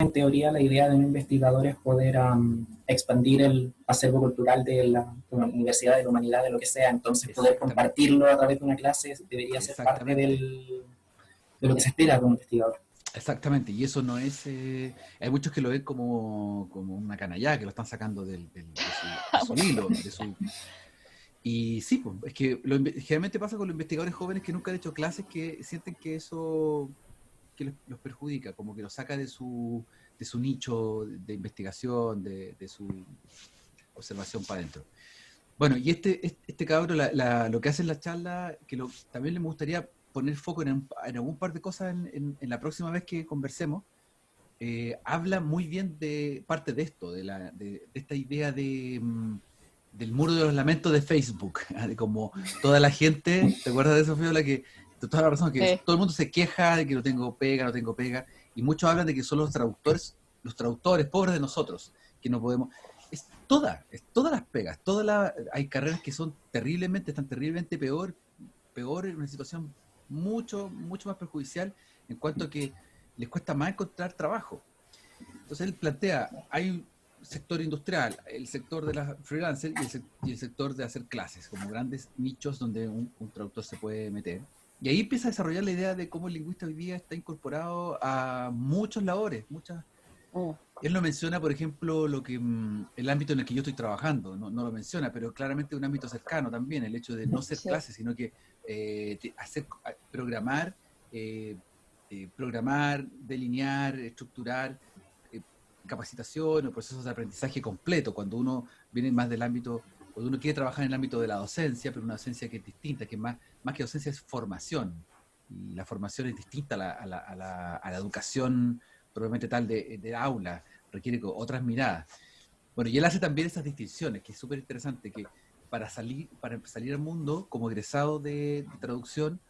en teoría la idea de un investigador es poder expandir el acervo cultural de la universidad, de la humanidad, de lo que sea. Entonces poder Exactamente, compartirlo a través de una clase debería ser parte exactamente. de lo que se espera de un investigador. Exactamente, y eso no es... hay muchos que lo ven como una canallada, que lo están sacando de su hilo, de su... Y sí, pues, es que generalmente pasa con los investigadores jóvenes que nunca han hecho clases, que sienten que eso que los perjudica, como que los saca de su nicho de investigación, de su observación para adentro. Bueno, y este cabro, lo que hace en la charla, también le gustaría poner foco en algún par de cosas en la próxima vez que conversemos, habla muy bien de parte de esto, de esta idea del muro de los lamentos de Facebook, de como toda la gente, ¿te acuerdas de eso, Fiola? Que toda la razón, que Sí. todo el mundo se queja de que no tengo pega, no tengo pega, y muchos hablan de que son los traductores, pobres de nosotros, que no podemos... Es todas las pegas, hay carreras que están terriblemente peor en una situación mucho más perjudicial en cuanto a que les cuesta más encontrar trabajo. Entonces él plantea, hay un sector industrial, el sector de las freelancers y el sector de hacer clases, como grandes nichos donde un traductor se puede meter. Y ahí empieza a desarrollar la idea de cómo el lingüista hoy día está incorporado a muchos labores, muchas... Mm. Él no menciona, por ejemplo, el ámbito en el que yo estoy trabajando, no lo menciona, pero claramente un ámbito cercano también, el hecho de no ser Sí. clases, sino que programar, programar, delinear, estructurar eh, capacitación o procesos de aprendizaje completo, cuando uno viene más del ámbito, cuando uno quiere trabajar en el ámbito de la docencia, pero una docencia que es distinta, que más que docencia es formación, y la formación es distinta a la educación probablemente tal de aula, requiere otras miradas. Bueno, y él hace también esas distinciones, que es súper interesante, que para salir al mundo como egresado de traducción,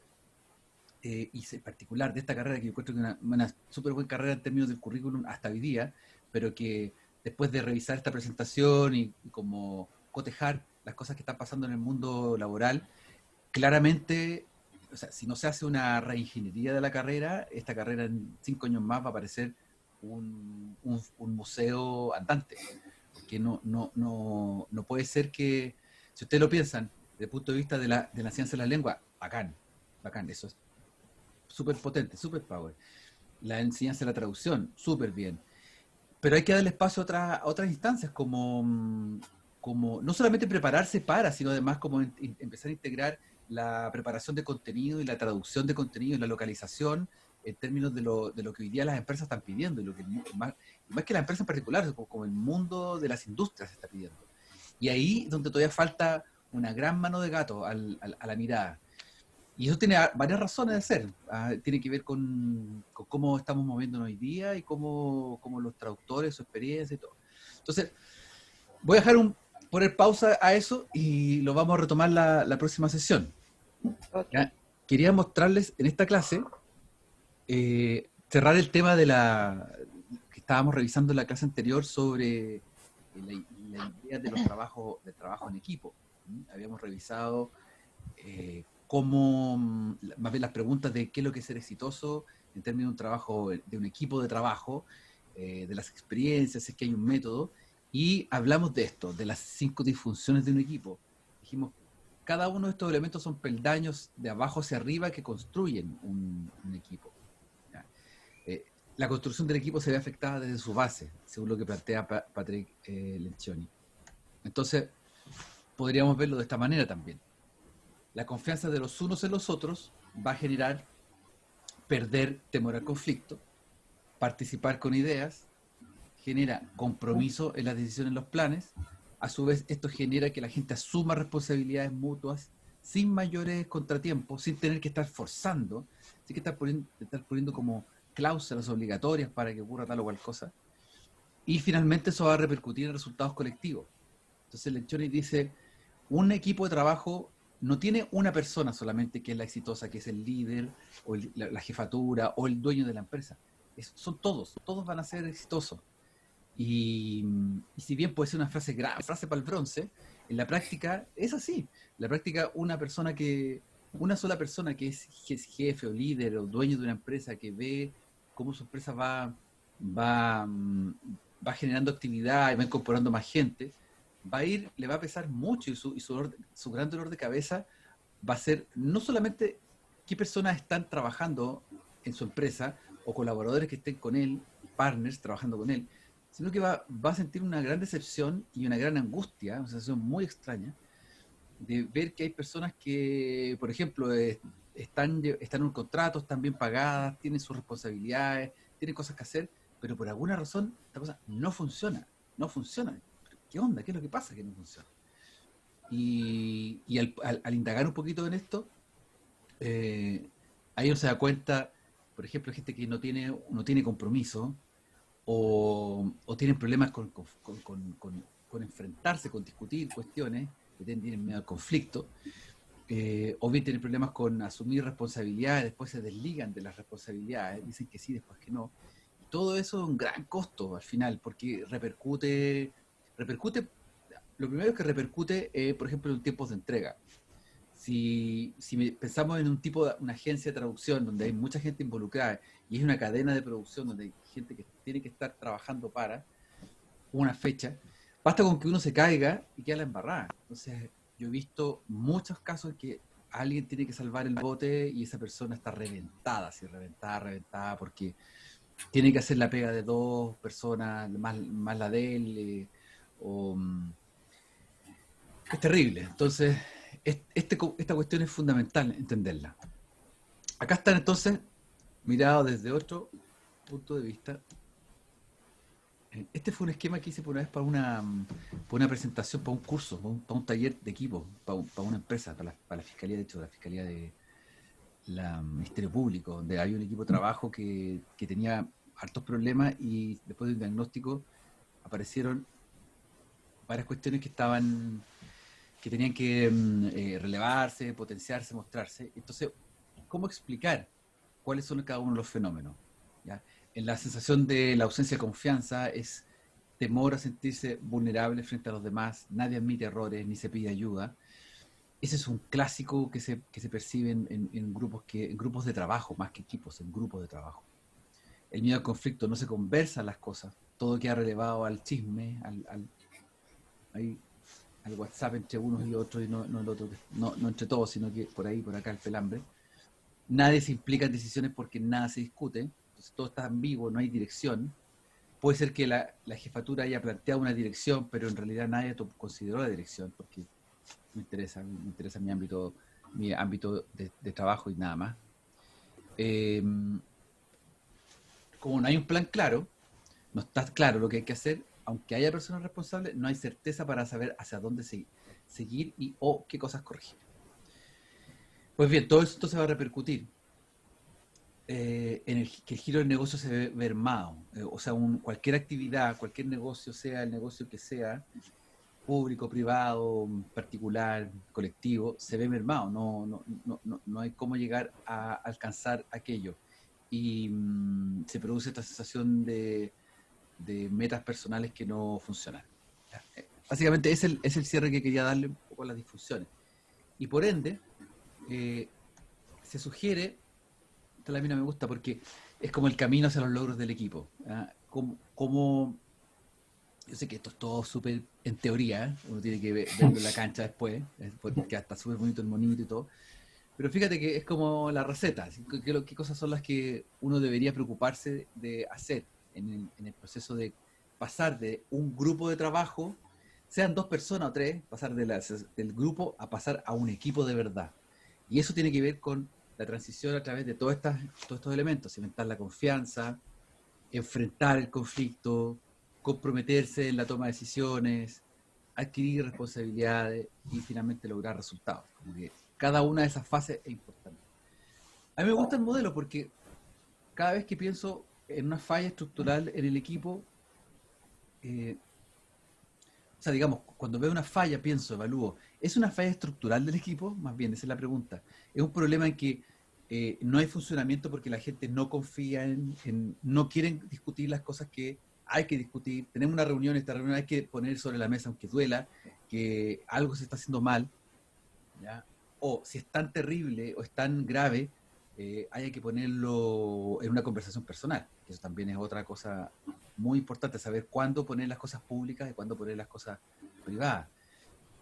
y en particular de esta carrera, que yo encuentro que es una súper buena carrera en términos del currículum hasta hoy día, pero que después de revisar esta presentación y como cotejar las cosas que están pasando en el mundo laboral, claramente, o sea, si no se hace una reingeniería de la carrera, esta carrera en 5 años más va a parecer un museo andante, porque no puede ser que, si ustedes lo piensan, desde el punto de vista de la ciencia de la lengua, bacán, eso es súper potente, súper power. La enseñanza de la traducción, súper bien. Pero hay que darle espacio a otras instancias, como no solamente prepararse sino además como empezar a integrar la preparación de contenido y la traducción de contenido y la localización en términos de lo que hoy día las empresas están pidiendo, y lo que más que la empresa en particular, como el mundo de las industrias está pidiendo. Y ahí donde todavía falta una gran mano de gato a la mirada. Y eso tiene varias razones de ser. Tiene que ver con cómo estamos moviéndonos hoy día y cómo los traductores, su experiencia y todo. Entonces, voy a poner pausa a eso y lo vamos a retomar la próxima sesión. Ok. ¿Ya? Quería mostrarles en esta clase, cerrar el tema que estábamos revisando en la clase anterior sobre la idea de del trabajo en equipo. Habíamos revisado más bien las preguntas de qué es lo que es ser exitoso en términos de un trabajo, de un equipo de trabajo, de las experiencias, si es que hay un método, y hablamos de esto, de las 5 disfunciones de un equipo. Dijimos, cada uno de estos elementos son peldaños de abajo hacia arriba que construyen un equipo. ¿Ya? La construcción del equipo se ve afectada desde su base, según lo que plantea Patrick Lencioni. Entonces, podríamos verlo de esta manera también. La confianza de los unos en los otros va a generar perder temor al conflicto, participar con ideas, genera compromiso en las decisiones, en los planes. A su vez, esto genera que la gente asuma responsabilidades mutuas sin mayores contratiempos, sin tener que estar forzando, sin que estar poniendo como cláusulas obligatorias para que ocurra tal o cual cosa. Y finalmente eso va a repercutir en resultados colectivos. Entonces Lencioni dice, un equipo de trabajo no tiene una persona solamente que es la exitosa, que es el líder, o la jefatura, o el dueño de la empresa. Son todos van a ser exitosos. Y si bien puede ser una frase para el bronce, en la práctica es así. En la práctica una sola persona que es jefe o líder o dueño de una empresa, que ve cómo su empresa va va, va generando actividad y va incorporando más gente, le va a pesar mucho y su gran dolor de cabeza va a ser no solamente qué personas están trabajando en su empresa o colaboradores que estén con él, partners trabajando con él, sino que va a sentir una gran decepción y una gran angustia, una sensación muy extraña, de ver que hay personas que, por ejemplo, están en un contrato, están bien pagadas, tienen sus responsabilidades, tienen cosas que hacer, pero por alguna razón esta cosa no funciona, no funciona. ¿Qué onda? ¿Qué es lo que pasa que no funciona? Y al indagar un poquito en esto, ahí uno se da cuenta, por ejemplo, gente que no tiene compromiso o tienen problemas con enfrentarse, con discutir cuestiones, que tienen miedo al conflicto, o bien tienen problemas con asumir responsabilidades, después se desligan de las responsabilidades, dicen que sí, después que no. Y todo eso es un gran costo al final, porque repercute, lo primero es que repercute, por ejemplo, en tiempos de entrega. Si pensamos en una agencia de traducción donde hay mucha gente involucrada y es una cadena de producción donde hay gente que tiene que estar trabajando para una fecha, basta con que uno se caiga y queda la embarrada. Entonces, yo he visto muchos casos en que alguien tiene que salvar el bote y esa persona está reventada, así, reventada, porque tiene que hacer la pega de dos personas, más la de él, o, es terrible. Entonces, esta cuestión es fundamental entenderla. Acá están entonces, mirado desde otro punto de vista. Este fue un esquema que hice por una vez para una presentación, para un curso, para un taller de equipo, para una empresa, para la Fiscalía, de hecho, la Fiscalía de la Ministerio Público, donde hay un equipo de trabajo que tenía hartos problemas y después de un diagnóstico aparecieron varias cuestiones que tenían que relevarse, potenciarse, mostrarse. Entonces, ¿cómo explicar cuáles son cada uno de los fenómenos? ¿Ya? En la sensación de la ausencia de confianza es temor a sentirse vulnerable frente a los demás, nadie admite errores ni se pide ayuda. Ese es un clásico que se percibe en grupos de trabajo, más que equipos, en grupos de trabajo. El miedo al conflicto, no se conversan las cosas, todo queda relevado al chisme, al WhatsApp entre unos y otros, y no el otro, no entre todos, sino que por ahí, por acá el pelambre. Nadie se implica en decisiones porque nada se discute, entonces todo está ambiguo, no hay dirección. Puede ser que la jefatura haya planteado una dirección, pero en realidad nadie consideró la dirección, porque me interesa mi ámbito de trabajo y nada más. Como no hay un plan claro, no está claro lo que hay que hacer, aunque haya personas responsables, no hay certeza para saber hacia dónde seguir y o qué cosas corregir. Pues bien, todo esto se va a repercutir en que el giro del negocio se ve mermado. O sea, cualquier actividad, cualquier negocio, sea el negocio que sea, público, privado, particular, colectivo, se ve mermado. No hay cómo llegar a alcanzar aquello. Y se produce esta sensación de metas personales que no funcionan. Básicamente es el cierre que quería darle un poco a las disfunciones. Y por ende, se sugiere, esta lámina me gusta porque es como el camino hacia los logros del equipo. ¿Ah? Como yo sé que esto es todo súper en teoría, ¿eh? Uno tiene que verlo en la cancha después, porque está súper bonito el monito y todo. Pero fíjate que es como la receta, ¿qué cosas son las que uno debería preocuparse de hacer en el proceso de pasar de un grupo de trabajo, sean dos personas o tres, pasar del grupo a pasar a un equipo de verdad. Y eso tiene que ver con la transición a través de todos estos elementos, cimentar la confianza, enfrentar el conflicto, comprometerse en la toma de decisiones, adquirir responsabilidades y finalmente lograr resultados. Como que cada una de esas fases es importante. A mí me gusta el modelo porque cada vez que pienso en una falla estructural en el equipo, o sea, digamos, cuando veo una falla, pienso, evalúo, ¿es una falla estructural del equipo? Más bien, esa es la pregunta. ¿Es un problema en que no hay funcionamiento porque la gente no confía no quieren discutir las cosas que hay que discutir? Tenemos una reunión, esta reunión hay que poner sobre la mesa, aunque duela, que algo se está haciendo mal, ¿ya? O si es tan terrible o es tan grave, haya que ponerlo en una conversación personal, que eso también es otra cosa muy importante, saber cuándo poner las cosas públicas y cuándo poner las cosas privadas.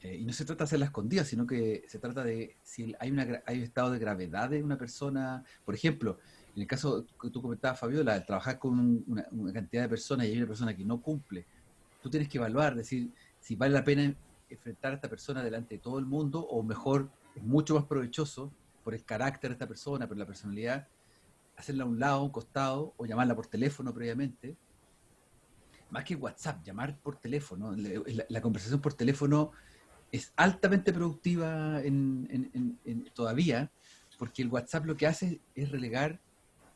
Y no se trata de hacerla escondida, sino que se trata de si hay un estado de gravedad de una persona. Por ejemplo, en el caso que tú comentabas, Fabiola, al trabajar con una cantidad de personas y hay una persona que no cumple, tú tienes que evaluar, decir si vale la pena enfrentar a esta persona delante de todo el mundo o mejor, es mucho más provechoso por el carácter de esta persona, por la personalidad, hacerla a un lado, a un costado o llamarla por teléfono previamente. Más que WhatsApp, llamar por teléfono. La conversación por teléfono es altamente productiva todavía, porque el WhatsApp lo que hace es relegar,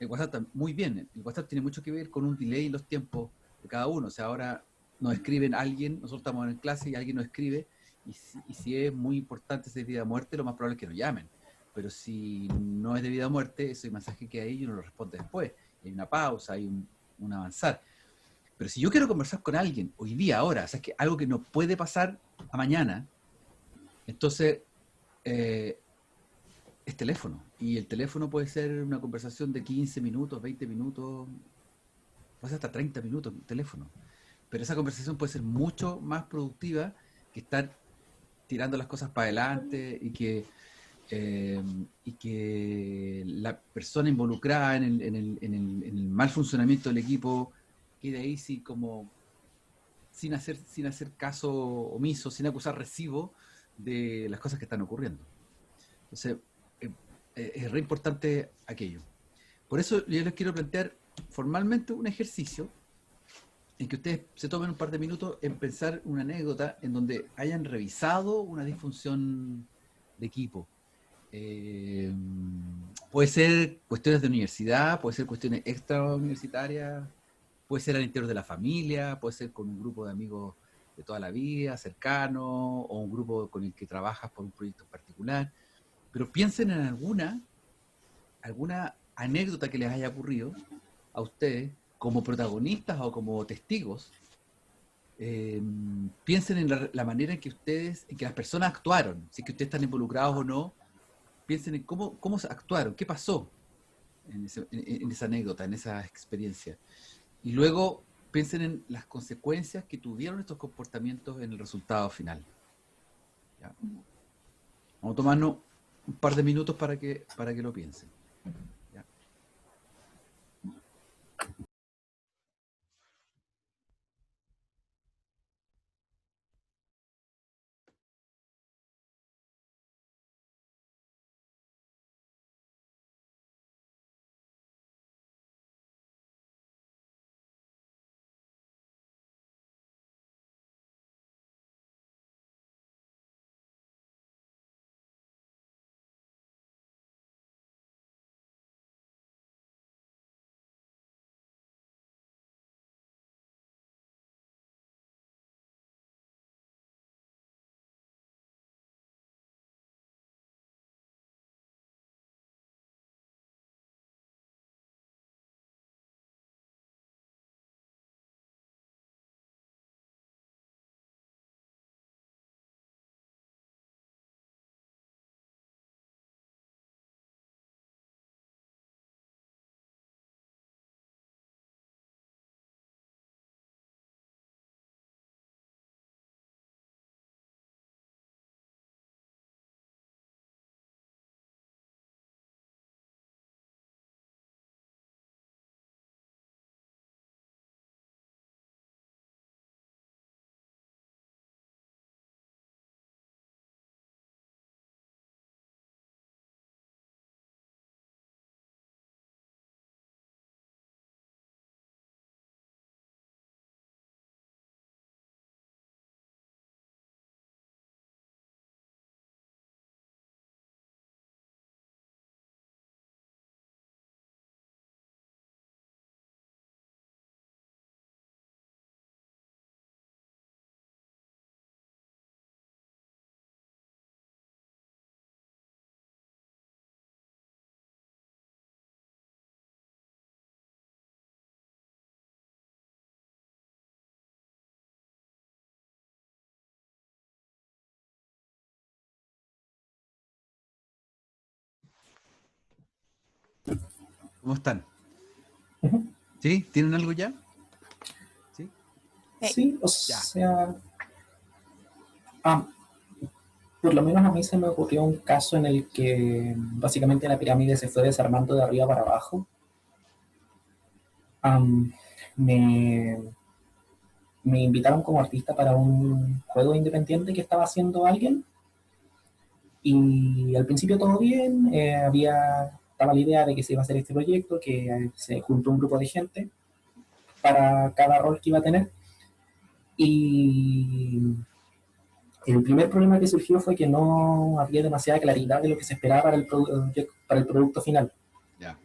el WhatsApp muy bien, el WhatsApp tiene mucho que ver con un delay en los tiempos de cada uno, o sea, ahora nos escriben alguien, nosotros estamos en clase y alguien nos escribe, y si es muy importante, si es de vida o muerte, lo más probable es que nos llamen, pero si no es de vida o muerte, ese mensaje que hay, uno lo responde después, hay una pausa, hay un avanzar. Pero si yo quiero conversar con alguien hoy día, ahora, o sea, es que algo que no puede pasar a mañana, entonces, eh, es teléfono. Y el teléfono puede ser una conversación de 15 minutos, 20 minutos, puede ser hasta 30 minutos en teléfono. Pero esa conversación puede ser mucho más productiva que estar tirando las cosas para adelante eh, y que la persona involucrada en el mal funcionamiento del equipo quede ahí sin hacer caso omiso, sin acusar recibo de las cosas que están ocurriendo. Entonces, eh, es re importante aquello. Por eso yo les quiero plantear formalmente un ejercicio en que ustedes se tomen un par de minutos en pensar una anécdota en donde hayan revisado una disfunción de equipo. Eh, Puede ser cuestiones de universidad, puede ser cuestiones extrauniversitarias, puede ser al interior de la familia, puede ser con un grupo de amigos de toda la vida, cercano, o un grupo con el que trabajas por un proyecto en particular. Pero piensen en alguna anécdota que les haya ocurrido a ustedes como protagonistas o como testigos. eh, Piensen en la manera en que las personas actuaron, si es que ustedes están involucrados o no, piensen en cómo actuaron, qué pasó en esa anécdota, en esa experiencia. Y luego piensen en las consecuencias que tuvieron estos comportamientos en el resultado final. ¿Ya? Vamos a tomarnos un par de minutos para que lo piensen. ¿Ya? ¿Cómo están? Ujú. ¿Sí? ¿Tienen algo ya? ¿Sí? Sí, o Ya. sea, ah, por lo menos a mí se me ocurrió un caso en el que básicamente la pirámide se fue desarmando de arriba para abajo. Am, me, me invitaron como artista para un juego independiente que estaba haciendo alguien y al principio todo bien, estaba la idea de que se iba a hacer este proyecto, que se juntó un grupo de gente para cada rol que iba a tener y el primer problema que surgió fue que no había demasiada claridad de lo que se esperaba para el producto final. Ya.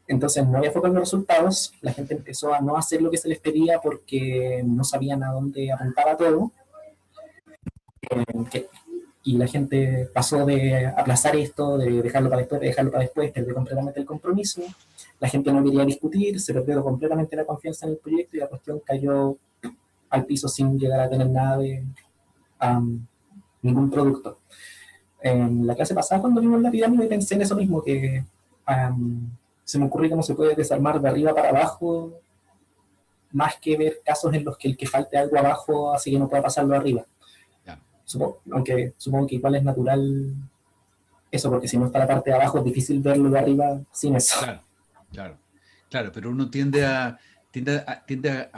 Entonces no había foco en los resultados, la gente empezó a no hacer lo que se les pedía porque no sabían a dónde apuntaba todo, que- y la gente pasó de aplazar esto, de dejarlo para después, de dejarlo para después, perdió completamente el compromiso, la gente no quería discutir, se perdió completamente la confianza en el proyecto y la cuestión cayó al piso sin llegar a tener nada de ningún producto. En la clase pasada, cuando vimos la pirámide, pensé en eso mismo, que se me ocurre cómo se puede desarmar de arriba para abajo, más que ver casos en los que el que falte algo abajo así que no pueda pasarlo arriba. Ya. Aunque supongo que igual es natural eso, porque si no está la parte de abajo es difícil verlo de arriba sin eso. Claro, claro, claro, pero uno tiende a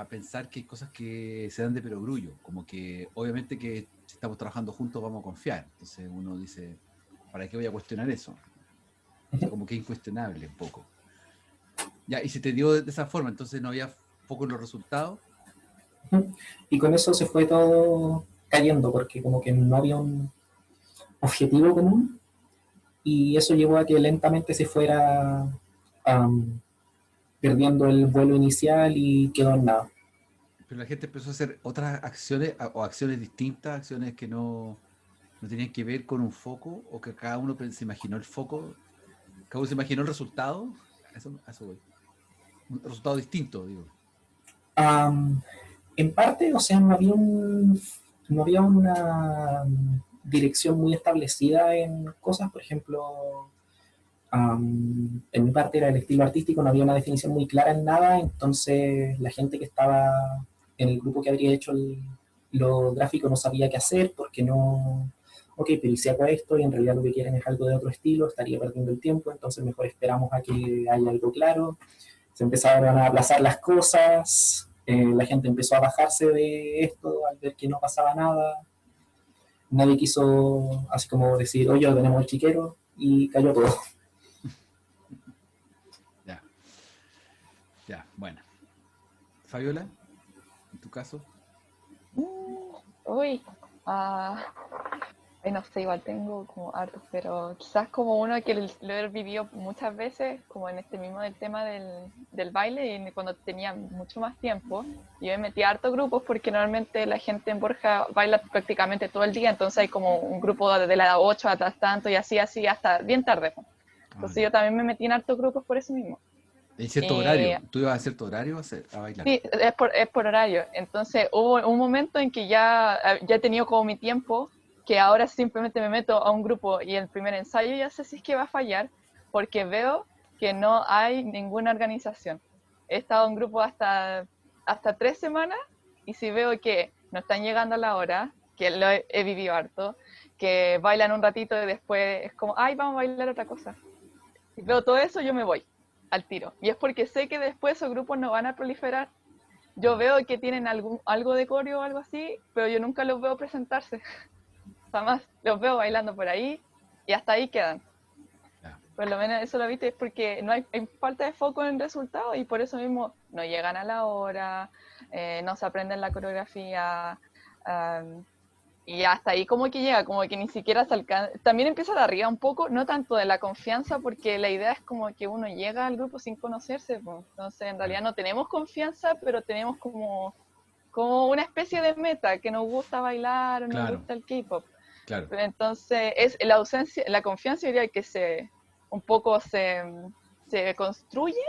pensar que hay cosas que se dan de perogrullo, como que obviamente que si estamos trabajando juntos vamos a confiar. Entonces uno dice, ¿para qué voy a cuestionar eso? O sea, como que es incuestionable un poco. Ya, y se te dio de esa forma, entonces no había foco en los resultados. Y con eso se fue todo cayendo, porque como que no había un objetivo común, y eso llevó a que lentamente se fuera um, perdiendo el vuelo inicial y quedó en nada. Pero la gente empezó a hacer otras acciones o acciones distintas, acciones que no tenían que ver con un foco o que cada uno se imaginó el foco, cada uno se imaginó el resultado. A eso voy. Un resultado distinto, digo. Um, en parte, o sea, no había una dirección muy establecida en cosas, por ejemplo, en mi parte era el estilo artístico, no había una definición muy clara en nada, entonces la gente que estaba en el grupo que habría hecho lo gráfico no sabía qué hacer porque no, ok, pero ¿y si hago esto y en realidad lo que quieren es algo de otro estilo? Estaría perdiendo el tiempo, entonces mejor esperamos a que haya algo claro. Se empezaron a aplazar las cosas, la gente empezó a bajarse de esto al ver que no pasaba nada, nadie quiso así como decir, oye, tenemos el chiquero y cayó todo. Ya, ya, bueno. Fabiola, en tu caso. Uy, ah, ay, no sé, igual tengo como hartos, pero quizás como uno que lo he vivido muchas veces, como en este mismo del tema del baile, y cuando tenía mucho más tiempo, yo me metí a hartos grupos porque normalmente la gente en Borja baila prácticamente todo el día, entonces hay como un grupo de las 8 hasta tanto y así, así, hasta bien tarde, po. Ah, Entonces ya. yo también me metí en hartos grupos por eso mismo. En cierto Y horario. Tú ibas a cierto horario a bailar. sí, es por horario. Entonces hubo un momento en que ya he tenido como mi tiempo, que ahora simplemente me meto a un grupo y el primer ensayo ya sé si es que va a fallar, porque veo que no hay ninguna organización. He estado en grupo hasta 3 semanas y si veo que no están llegando a la hora, que lo he vivido harto, que bailan un ratito y después es como, ay, vamos a bailar otra cosa. Si Ya, veo todo eso, yo me voy al tiro. Y es porque sé que después esos grupos no van a proliferar. Yo ya, veo que tienen algo de coreo o algo así, pero yo nunca los veo presentarse, jamás. Los veo bailando por ahí y hasta ahí quedan. ya. Por lo menos eso lo viste, es porque no hay falta de foco en el resultado y por eso mismo no llegan a la hora, no se aprenden la coreografía, um, y hasta ahí como que llega, como que ni siquiera se alcanza. También empieza de arriba un poco, no tanto de la confianza, porque la idea es como que uno llega al grupo sin conocerse, pues. Entonces en Claro, realidad no tenemos confianza, pero tenemos como una especie de meta, que nos gusta bailar o nos claro, gusta el K-pop. claro. Pero entonces es la ausencia, la confianza diría que un poco se construye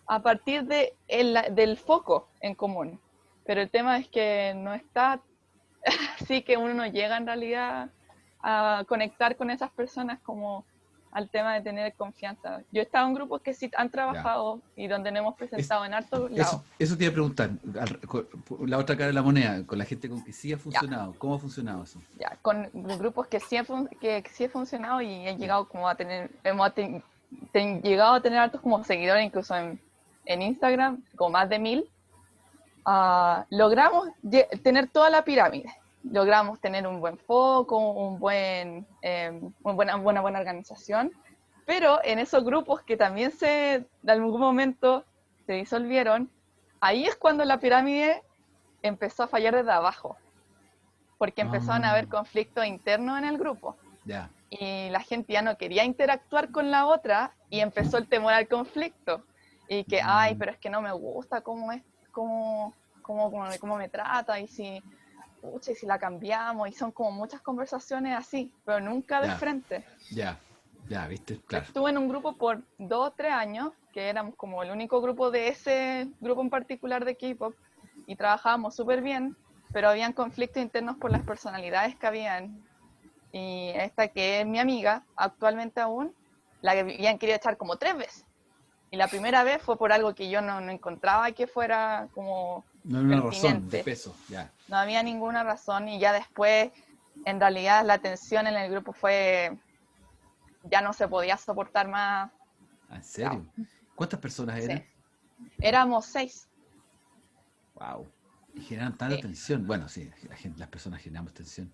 a partir del foco en común. Pero el tema es que no está así, que uno no llega en realidad a conectar con esas personas como al tema de tener confianza. Yo he estado en grupos que sí han Ya. trabajado y donde nos hemos presentado en hartos lados. Eso te iba a preguntar, la otra cara de la moneda, con la gente con que sí ha Ya, funcionado, ¿cómo ha funcionado eso? ya, con grupos que sí, que sí he funcionado y he Ya. llegado como a tener, llegado a tener hartos como seguidores, incluso en Instagram, con más de 1000. Logramos tener toda la pirámide. Logramos tener un buen foco, una buena organización, pero en esos grupos que también de algún momento se disolvieron, ahí es cuando la pirámide empezó a fallar desde abajo, porque empezaron a Ah, haber conflictos internos en el grupo ya, y la gente ya no quería interactuar con la otra y empezó el temor al conflicto. Y que, ay, mm, pero es que no me gusta cómo es, cómo me trata, y si, pucha, y si la cambiamos, y son como muchas conversaciones así, pero nunca de ya, frente. ya, ya, ¿viste? Yo Claro. estuve en un grupo por 2 o 3 años, que éramos como el único grupo de ese grupo en particular de K-pop, y trabajábamos súper bien, pero habían conflictos internos por las personalidades que habían. Y esta que es mi amiga, actualmente aún, la que habían querido echar como 3 veces. Y la primera vez fue por algo que yo no encontraba que fuera como No hay una razón de pertinente. peso, ya. No había ninguna razón y ya después, en realidad, la tensión en el grupo ya no se podía soportar más. Ah, ¿en Chao. serio? ¿Cuántas personas Sí. eran? Éramos 6. Wow. Y generan tanta Sí. tensión. Bueno, sí, las personas generamos tensión.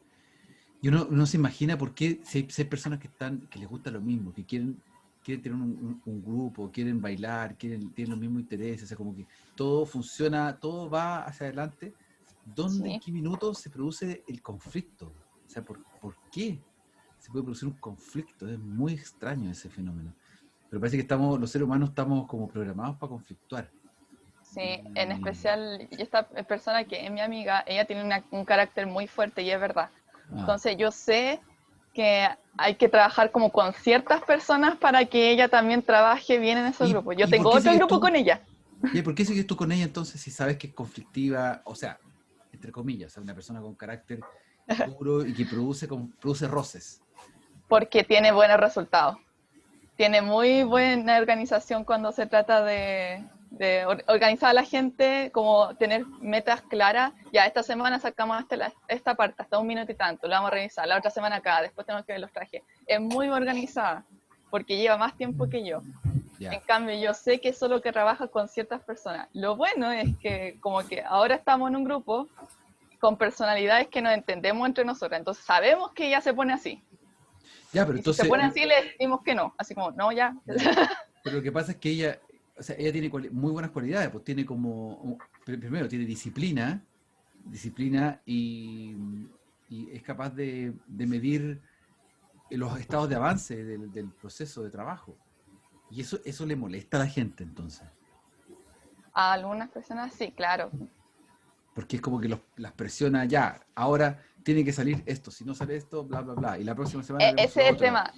Y uno se imagina por qué si hay personas que les gusta lo mismo, que quieren tener un grupo, quieren bailar, tienen los mismos intereses, o sea, como que todo funciona, todo va hacia adelante. ¿Dónde, en Sí. qué minuto se produce el conflicto? O sea, ¿por qué se puede producir un conflicto? Es muy extraño ese fenómeno. Pero parece que los seres humanos estamos como programados para conflictuar. Sí, en Y, especial esta persona que es mi amiga, ella tiene un carácter muy fuerte y es verdad. ah, Entonces yo sé que hay que trabajar como con ciertas personas para que ella también trabaje bien en esos grupos. Yo ¿Y por tengo qué otro sigues grupo tú? con ella, ¿Y por qué sigues tú con ella entonces si sabes que es conflictiva? O sea, entre comillas, o sea, una persona con carácter duro y que produce roces. porque tiene buenos resultados. Tiene muy buena organización cuando se trata de organizar a la gente, como tener metas claras. Ya, esta semana sacamos esta parte, hasta 1 minuto y tanto, lo vamos a revisar. La otra semana acá, después tenemos que ver los trajes. Es muy organizada, porque lleva más tiempo que yo. En Ya, cambio, yo sé que solo que trabaja con ciertas personas. Lo bueno es que como que ahora estamos en un grupo con personalidades que nos entendemos entre nosotras. Entonces sabemos que ella se pone así. ya, pero Y si se entonces, pone así, le decimos que no. Así como, no, ya. ya. Pero lo que pasa es que ella, o sea, ella tiene muy buenas cualidades, pues tiene primero tiene disciplina y es capaz de medir los estados de avance del proceso de trabajo. Y eso le molesta a la gente entonces. A algunas personas sí, claro. Porque es como que las presiona ya, ahora tiene que salir esto, si no sale esto, bla, bla, bla, y la próxima semana haremos Ese lo es el otro. tema.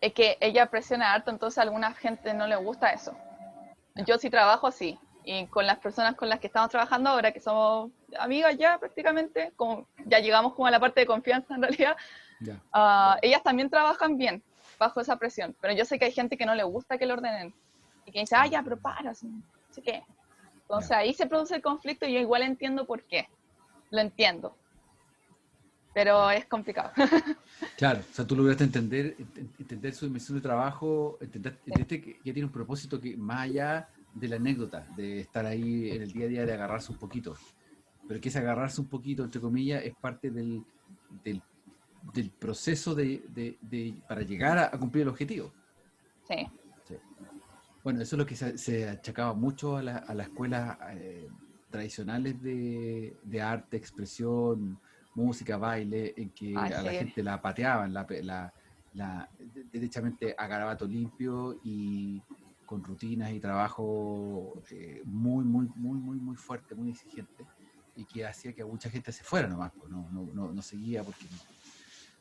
Es que ella presiona harto, entonces a alguna gente no le gusta eso. Ya, Yo sí trabajo así. Y con las personas con las que estamos trabajando ahora, que somos amigas ya prácticamente, como ya llegamos como a la parte de confianza en realidad, ya, ellas también trabajan bien bajo esa presión. Pero yo sé que hay gente que no le gusta que le ordenen. Y que dice, ah, ya, pero para, así, no sé qué. Entonces ya. ahí se produce el conflicto y yo igual entiendo por qué. Lo entiendo. Pero Ya. es complicado. Claro, o sea, tú lograste entender su dimensión de trabajo, Sí, entendiste que ya tiene un propósito que más allá de la anécdota, de estar ahí en el día a día, de agarrarse un poquito. Pero que ese agarrarse un poquito, entre comillas, es parte del, del proceso para llegar a cumplir el objetivo. sí. Sí. Bueno, eso es lo que se achacaba mucho a las escuelas tradicionales de arte, expresión, música, baile, en Ay, que a la sí. gente la pateaban, derechamente a garabato limpio y con rutinas y trabajo muy fuerte, muy exigente, y que hacía que a mucha gente se fuera nomás, pues, no seguía porque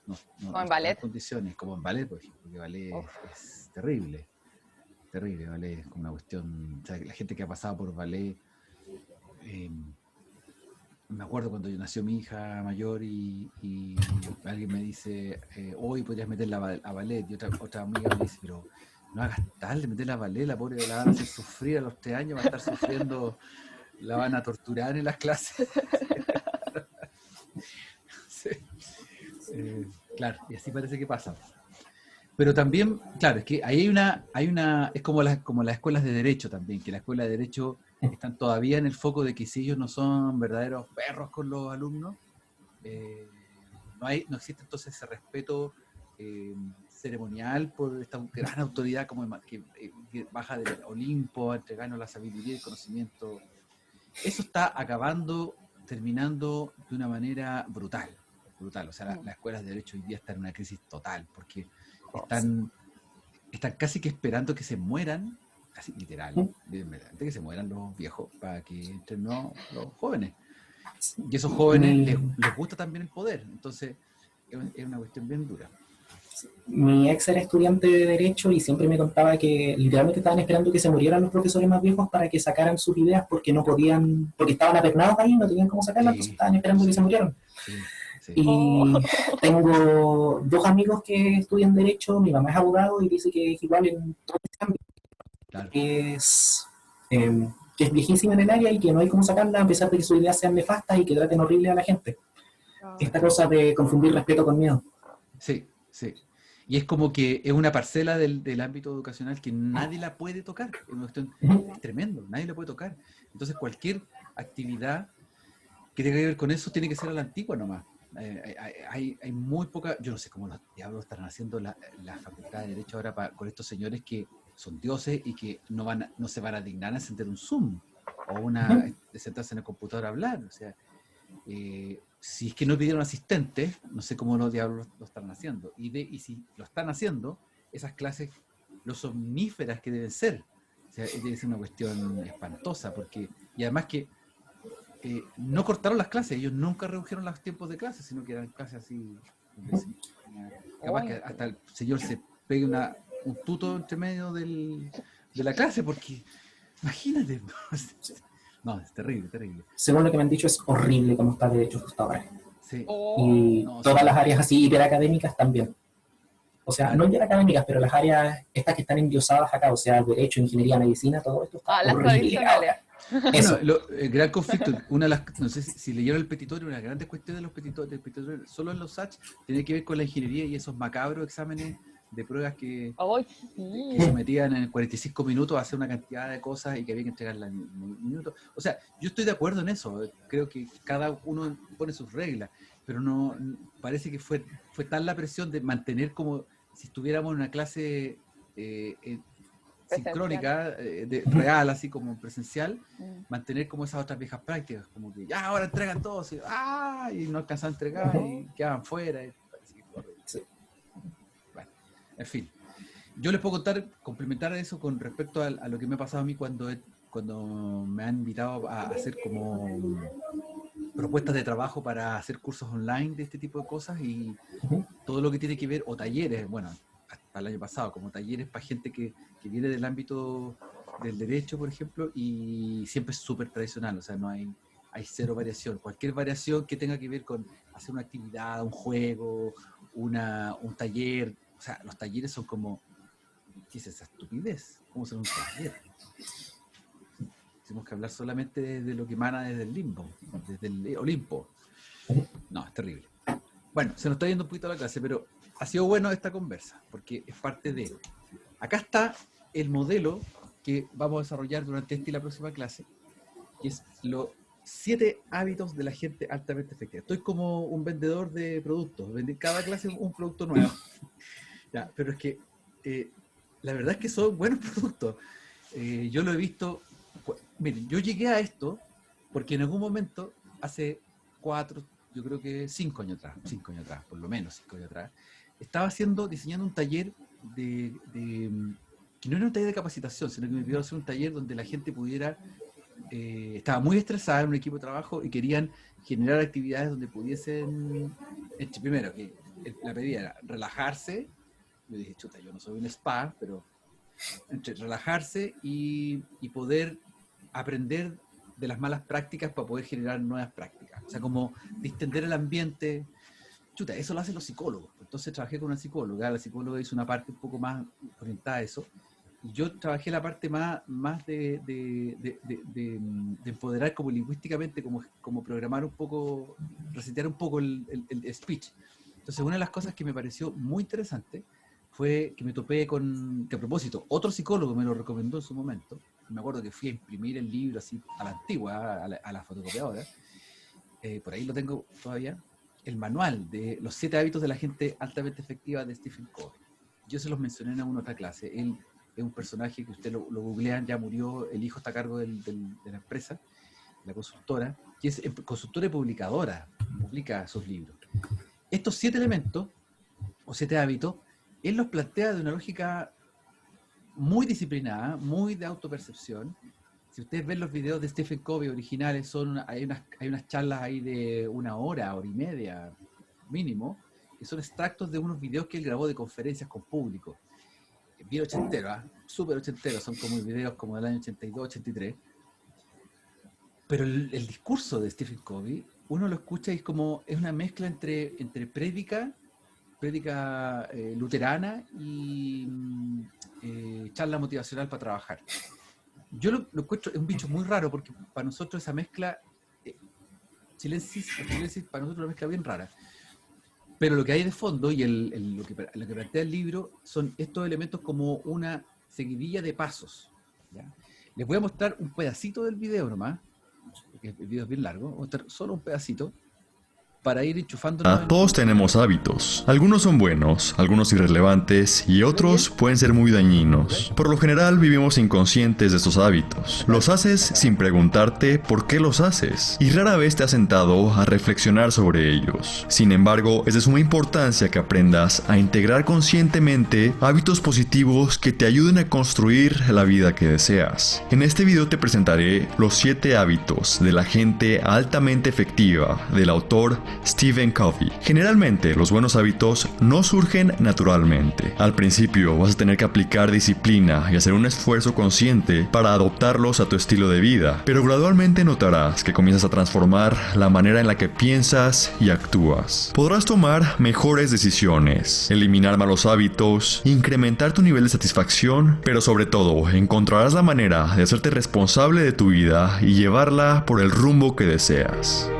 Como no en estaba en ballet. condiciones, como en ballet, por ejemplo, porque ballet Uf, es terrible. Terrible, ballet es como una cuestión. O sea, la gente que ha pasado por ballet, eh, me acuerdo cuando nació mi hija mayor y alguien me dice, hoy podrías meterla a ballet, y otra amiga me dice, pero no hagas tal de meterla a ballet, la pobre la van a hacer sufrir a los 3 años, va a estar sufriendo, la van a torturar en las clases. Sí. Claro, y así parece que pasa. Pero también, claro, es que ahí es como las escuelas de derecho también, que las escuelas de derecho están todavía en el foco de que si ellos no son verdaderos perros con los alumnos, no existe entonces ese respeto ceremonial por esta gran autoridad que baja del Olimpo a entregarnos la sabiduría y el conocimiento. Eso está terminando de una manera brutal. O sea, las escuelas de derecho hoy día están en una crisis total, porque están casi que esperando que se mueran, casi literal, que se mueran los viejos para que entren los jóvenes. Y esos jóvenes les gusta también el poder, entonces es una cuestión bien dura. Mi ex era estudiante de Derecho y siempre me contaba que literalmente estaban esperando que se murieran los profesores más viejos para que sacaran sus ideas porque no podían, porque estaban apernados ahí, no tenían cómo sacarlas, entonces estaban esperando que se murieran. Sí. Y tengo 2 amigos que estudian Derecho, mi mamá es abogado y dice que es igual en todo este ámbito, Claro. que es viejísima en el área y que no hay cómo sacarla a pesar de que sus ideas sean nefastas y que traten horrible a la gente. Esta cosa de confundir respeto con miedo. Sí. Y es como que es una parcela del ámbito educacional que nadie la puede tocar. Es tremendo, nadie la puede tocar. Entonces cualquier actividad que tenga que ver con eso tiene que ser a la antigua nomás. Hay muy poca, yo no sé cómo los diablos están haciendo la facultad de Derecho ahora con estos señores que son dioses y que no se van a dignar a encender un Zoom o de sentarse en el computador a hablar. O sea, si es que no pidieron asistente, no sé cómo los diablos lo están haciendo. Y si lo están haciendo, esas clases, lo somníferas que deben ser. O sea, debe ser una cuestión espantosa, y además que no cortaron las clases, ellos nunca redujeron los tiempos de clase, sino que eran clases así, capaz que hasta el señor se pegue un tuto entre medio de la clase, porque imagínate. No, es terrible. Según lo que me han dicho, es horrible cómo está Derecho hasta ahora. Sí. Y todas las áreas así hiperacadémicas también. O sea, claro. no hiperacadémicas, pero las áreas estas que están endiosadas acá, o sea, Derecho, Ingeniería, Medicina, todo esto está las horrible tradicionales. ahora. Eso. Bueno, el gran conflicto, no sé si leyeron el petitorio, una de las grandes cuestiones de los petitorios, solo en los SACH, tiene que ver con la ingeniería y esos macabros exámenes de pruebas que sometían en 45 minutos a hacer una cantidad de cosas y que había que entregarla en minutos. O sea, yo estoy de acuerdo en eso, creo que cada uno pone sus reglas, pero no parece que fue tan la presión de mantener como si estuviéramos en una clase sincrónica, real, así como presencial, mantener como esas otras viejas prácticas, como que ya ahora entregan todos y no alcanzan a entregar y quedaban fuera. Y parece que fue horrible. Sí. Bueno, en fin. Yo les puedo complementar eso con respecto a lo que me ha pasado a mí cuando me han invitado a hacer como propuestas de trabajo para hacer cursos online de este tipo de cosas y todo lo que tiene que ver, o talleres, bueno, hasta el año pasado, como talleres para gente que viene del ámbito del derecho, por ejemplo, y siempre es súper tradicional, o sea, no hay cero variación. Cualquier variación que tenga que ver con hacer una actividad, un juego, un taller, o sea, los talleres son como, ¿qué es esa estupidez? ¿Cómo será un taller? Tenemos que hablar solamente de lo que emana desde el limbo, desde el Olimpo. No, es terrible. Bueno, se nos está yendo un poquito la clase, pero ha sido bueno esta conversa, porque es parte de... Acá está el modelo que vamos a desarrollar durante esta y la próxima clase, que es los 7 hábitos de la gente altamente efectiva. Estoy como un vendedor de productos, cada clase un producto nuevo. Ya, pero es que la verdad es que son buenos productos. Yo lo he visto... Miren, yo llegué a esto porque en algún momento, hace 4, yo creo que 5 años atrás, por lo menos 5 años atrás, estaba diseñando un taller que no era un taller de capacitación, sino que me pidió hacer un taller donde la gente pudiera, estaba muy estresada en un equipo de trabajo y querían generar actividades donde pudiesen, primero, que la pedida era relajarse. Yo dije, chuta, yo no soy un spa, pero entre relajarse y poder aprender de las malas prácticas para poder generar nuevas prácticas. O sea, como distender el ambiente. Chuta, eso lo hacen los psicólogos. Entonces trabajé con una psicóloga. La psicóloga hizo una parte un poco más orientada a eso. Y yo trabajé la parte más de empoderar como lingüísticamente, como programar un poco, resetear un poco el speech. Entonces, una de las cosas que me pareció muy interesante fue que me topé con, que a propósito, otro psicólogo me lo recomendó en su momento. Me acuerdo que fui a imprimir el libro así a la antigua, a la fotocopiadora. Por ahí lo tengo todavía. El manual de los 7 hábitos de la gente altamente efectiva de Stephen Covey. Yo se los mencioné en una otra clase. Él es un personaje que ustedes lo googlean, ya murió, el hijo está a cargo de la empresa, la consultora, que es consultora y publicadora, publica sus libros. Estos 7 elementos, o 7 hábitos, él los plantea de una lógica muy disciplinada, muy de autopercepción. Si ustedes ven los videos de Stephen Covey originales, hay unas charlas ahí de 1 hora, hora y media, mínimo, que son extractos de unos videos que él grabó de conferencias con público. Bien ochentero, súper ochentero, son como videos como del año 82, 83. Pero el discurso de Stephen Covey, uno lo escucha y es una mezcla entre prédica luterana y charla motivacional para trabajar. Yo lo encuentro, es un bicho muy raro, porque para nosotros esa mezcla, chilensis, para nosotros es una mezcla bien rara. Pero lo que hay de fondo y lo que plantea el libro son estos elementos como una seguidilla de pasos, ¿ya? Les voy a mostrar un pedacito del video nomás, porque el video es bien largo. Voy a mostrar solo un pedacito para ir enchufándonos. Todos tenemos hábitos. Algunos son buenos, algunos irrelevantes y otros pueden ser muy dañinos. Por lo general vivimos inconscientes de estos hábitos. Los haces sin preguntarte por qué los haces y rara vez te has sentado a reflexionar sobre ellos. Sin embargo, es de suma importancia que aprendas a integrar conscientemente hábitos positivos que te ayuden a construir la vida que deseas. En este video te presentaré los 7 hábitos de la gente altamente efectiva del autor Stephen Covey. Generalmente, los buenos hábitos no surgen naturalmente. Al principio vas a tener que aplicar disciplina y hacer un esfuerzo consciente para adoptarlos a tu estilo de vida, pero gradualmente notarás que comienzas a transformar la manera en la que piensas y actúas. Podrás tomar mejores decisiones, eliminar malos hábitos, incrementar tu nivel de satisfacción, pero sobre todo encontrarás la manera de hacerte responsable de tu vida y llevarla por el rumbo que deseas.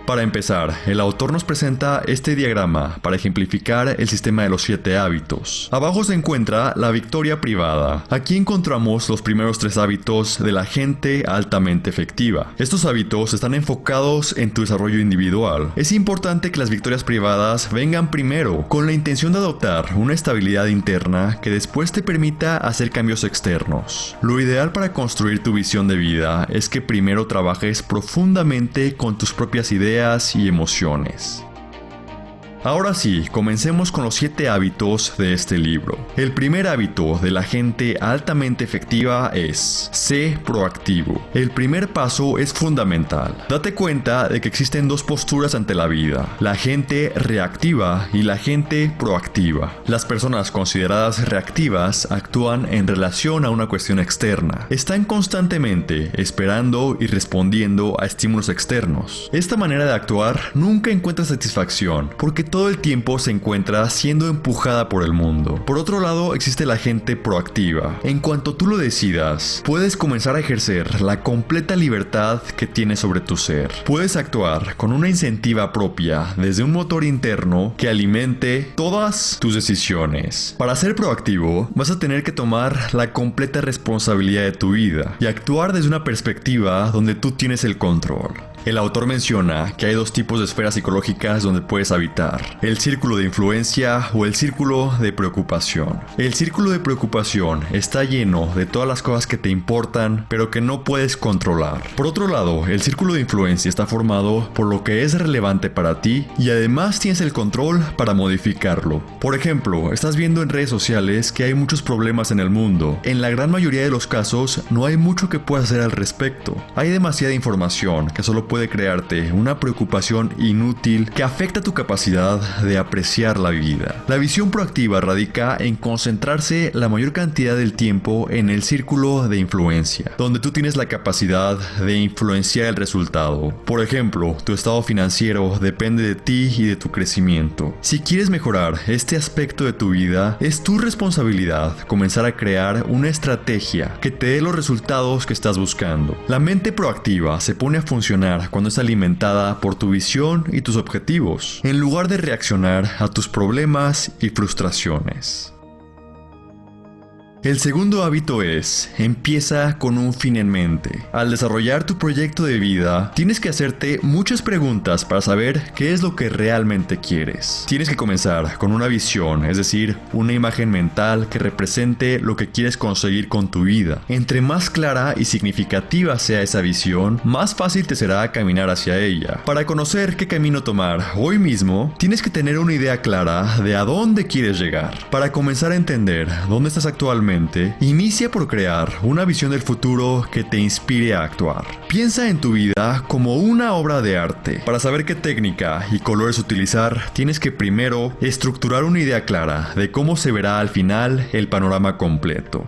Para empezar, el autor nos presenta este diagrama para ejemplificar el sistema de los 7 hábitos. Abajo se encuentra la victoria privada. Aquí encontramos los primeros 3 hábitos de la gente altamente efectiva. Estos hábitos están enfocados en tu desarrollo individual. Es importante que las victorias privadas vengan primero, con la intención de adoptar una estabilidad interna que después te permita hacer cambios externos. Lo ideal para construir tu visión de vida es que primero trabajes profundamente con tus propias ideas y emociones. Ahora sí, comencemos con los 7 hábitos de este libro. El primer hábito de la gente altamente efectiva es: sé proactivo. El primer paso es fundamental. Date cuenta de que existen 2 posturas ante la vida: la gente reactiva y la gente proactiva. Las personas consideradas reactivas actúan en relación a una cuestión externa. Están constantemente esperando y respondiendo a estímulos externos. Esta manera de actuar nunca encuentra satisfacción, porque todo el tiempo se encuentra siendo empujada por el mundo. Por otro lado, existe la gente proactiva. En cuanto tú lo decidas, puedes comenzar a ejercer la completa libertad que tienes sobre tu ser. Puedes actuar con una incentiva propia desde un motor interno que alimente todas tus decisiones. Para ser proactivo, vas a tener que tomar la completa responsabilidad de tu vida y actuar desde una perspectiva donde tú tienes el control. El autor menciona que hay 2 tipos de esferas psicológicas donde puedes habitar: el círculo de influencia o el círculo de preocupación. El círculo de preocupación está lleno de todas las cosas que te importan, pero que no puedes controlar. Por otro lado, el círculo de influencia está formado por lo que es relevante para ti y además tienes el control para modificarlo. Por ejemplo, estás viendo en redes sociales que hay muchos problemas en el mundo. En la gran mayoría de los casos, no hay mucho que puedas hacer al respecto. Hay demasiada información que solo puede crearte una preocupación inútil que afecta tu capacidad de apreciar la vida. La visión proactiva radica en concentrarse la mayor cantidad del tiempo en el círculo de influencia, donde tú tienes la capacidad de influenciar el resultado. Por ejemplo, tu estado financiero depende de ti y de tu crecimiento. Si quieres mejorar este aspecto de tu vida, es tu responsabilidad comenzar a crear una estrategia que te dé los resultados que estás buscando. La mente proactiva se pone a funcionar cuando es alimentada por tu visión y tus objetivos, en lugar de reaccionar a tus problemas y frustraciones. El segundo hábito es, empieza con un fin en mente. Al desarrollar tu proyecto de vida, tienes que hacerte muchas preguntas para saber qué es lo que realmente quieres. Tienes que comenzar con una visión, es decir, una imagen mental que represente lo que quieres conseguir con tu vida. Entre más clara y significativa sea esa visión, más fácil te será caminar hacia ella. Para conocer qué camino tomar hoy mismo, tienes que tener una idea clara de a dónde quieres llegar. Para comenzar a entender dónde estás actualmente, inicia por crear una visión del futuro que te inspire a actuar. Piensa en tu vida como una obra de arte. Para saber qué técnica y colores utilizar, tienes que primero estructurar una idea clara de cómo se verá al final el panorama completo.